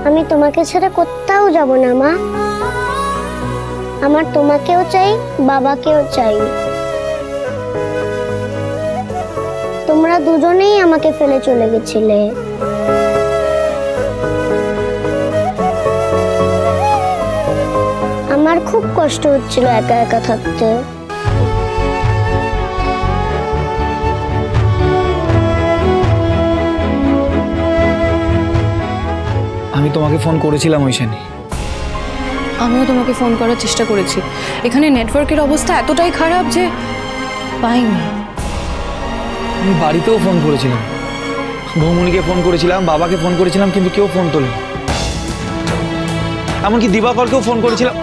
আমি তোমাকে ছেড়ে কোথাও যাব না মা। আমার তোমাকেও চাই, বাবাকেও চাই। তোমরা দুজনেই আমাকে ফেলে চলে গেছিলে। আমার খুব কষ্ট হচ্ছিল একা একা থাকতে। আমি তোমাকে ফোন করেছিলাম ঐশানী। আমিও তোমাকে ফোন করার চেষ্টা করেছি। এখানে নেটওয়ার্কের অবস্থা এতটাই খারাপ যে পাইনি। আমি বাড়িতেও ফোন করেছিলাম, বৌমনিকে ফোন করেছিলাম, বাবাকে ফোন করেছিলাম, কিন্তু কেউ ফোন তোলেনি। এমনকি দিবাকরকেও ফোন করেছিলাম।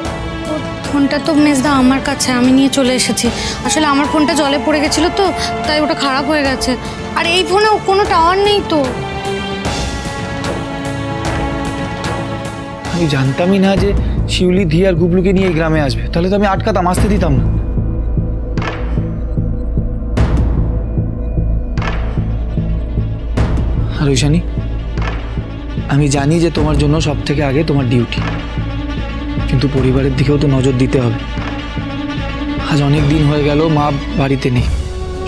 ফোনটা তো মেজদা আমার কাছে, আমি নিয়ে চলে এসেছি। আসলে আমার ফোনটা জলে পড়ে গেছিল তো, তাই ওটা খারাপ হয়ে গেছে। আর এই ফোনে কোনো টাওয়ার নেই তো। আমি জানতামই না যে শিউলি, ধি আর গুবলুকে নিয়ে এই গ্রামে আসবে। তাহলে তো আমি আটকাতাম, আসতে দিতাম না। আর ঐশানী, আমি জানি যে তোমার জন্য সব থেকে আগে তোমার ডিউটি, কিন্তু পরিবারের দিকেও তো নজর দিতে হবে। আজ অনেক দিন হয়ে গেল মা বাড়িতে নেই,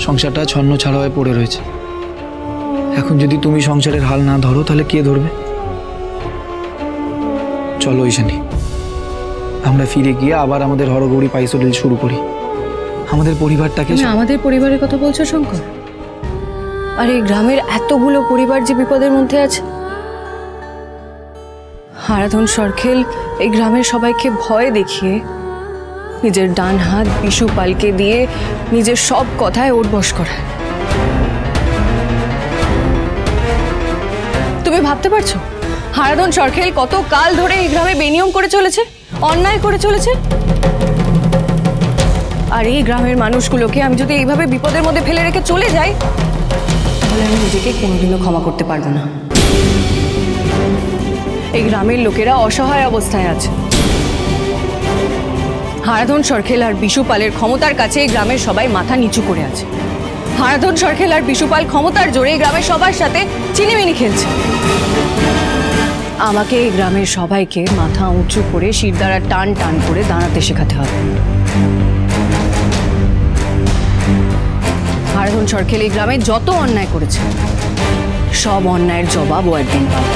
সংসারটা ছন্ন ছাড়া হয়ে পড়ে রয়েছে। এখন যদি তুমি সংসারের হাল না ধরো তাহলে কে ধরবে? চলো ঐশানী, আমরা ফিরে গিয়ে আবার আমাদের হরগৌরী পাইসলিল শুরু করি। আমাদের পরিবারটাকে। আমাদের পরিবারের কথা বলছো শঙ্কর? আর এই গ্রামের এতগুলো পরিবার যে বিপদের মধ্যে আছে। হারাধন সরখেল এই গ্রামের সবাইকে ভয় দেখিয়ে নিজের ডান হাত বিশু পালকে দিয়ে নিজের সব কথায় ওঠবস করায়। তুমি ভাবতে পারছো হারাধন সরখেল কত কাল ধরে এই গ্রামে বেনিয়ম করে চলেছে, অন্যায় করে চলেছে? আর এই গ্রামের মানুষগুলোকে আমি যদি এইভাবে বিপদের মধ্যে ফেলে রেখে চলে যাই, তাহলে আমি নিজেকে কোনোদিনও ক্ষমা করতে পারবো না। এই গ্রামের লোকেরা অসহায় অবস্থায় আছে। হারাধন সরখেল আর বিশু পালের ক্ষমতার কাছে এই গ্রামের সবাই মাথা নিচু করে আছে। হারাধন সরখেল আর বিশু পাল ক্ষমতার জোরে এই গ্রামের সবার সাথে চিনিমিনি খেলছে। আমাকে এই গ্রামের সবাইকে মাথা উঁচু করে শিরদাঁড়া টান টান করে দাঁড়াতে শেখাতে হবে। হারাধন সরখেল এই গ্রামে যত অন্যায় করেছে, সব অন্যায়ের জবাব ও একদিন পাবে।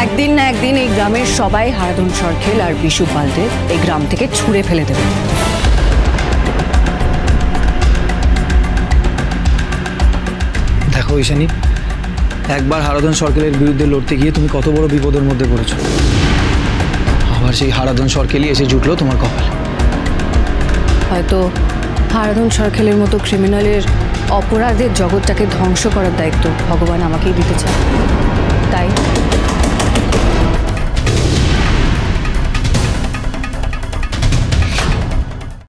একদিন না একদিন এই গ্রামের সবাই হারাধন সরখেল আর বিশু পালদের এই গ্রাম থেকে ছুঁড়ে ফেলে দেবে। দেখো ঐশানী, একবার হারাধন সরকেলের বিরুদ্ধে লড়তে গিয়ে তুমি কত বড় বিপদের মধ্যে পড়েছো। আবার সেই হারাধন সরকেলই এসে জুটলো তোমার কপালে। হয়তো হারাধন সরখেলের মতো ক্রিমিনালের অপরাধের জগৎটাকে ধ্বংস করার দায়িত্ব ভগবান আমাকেই দিতে চায়। তাই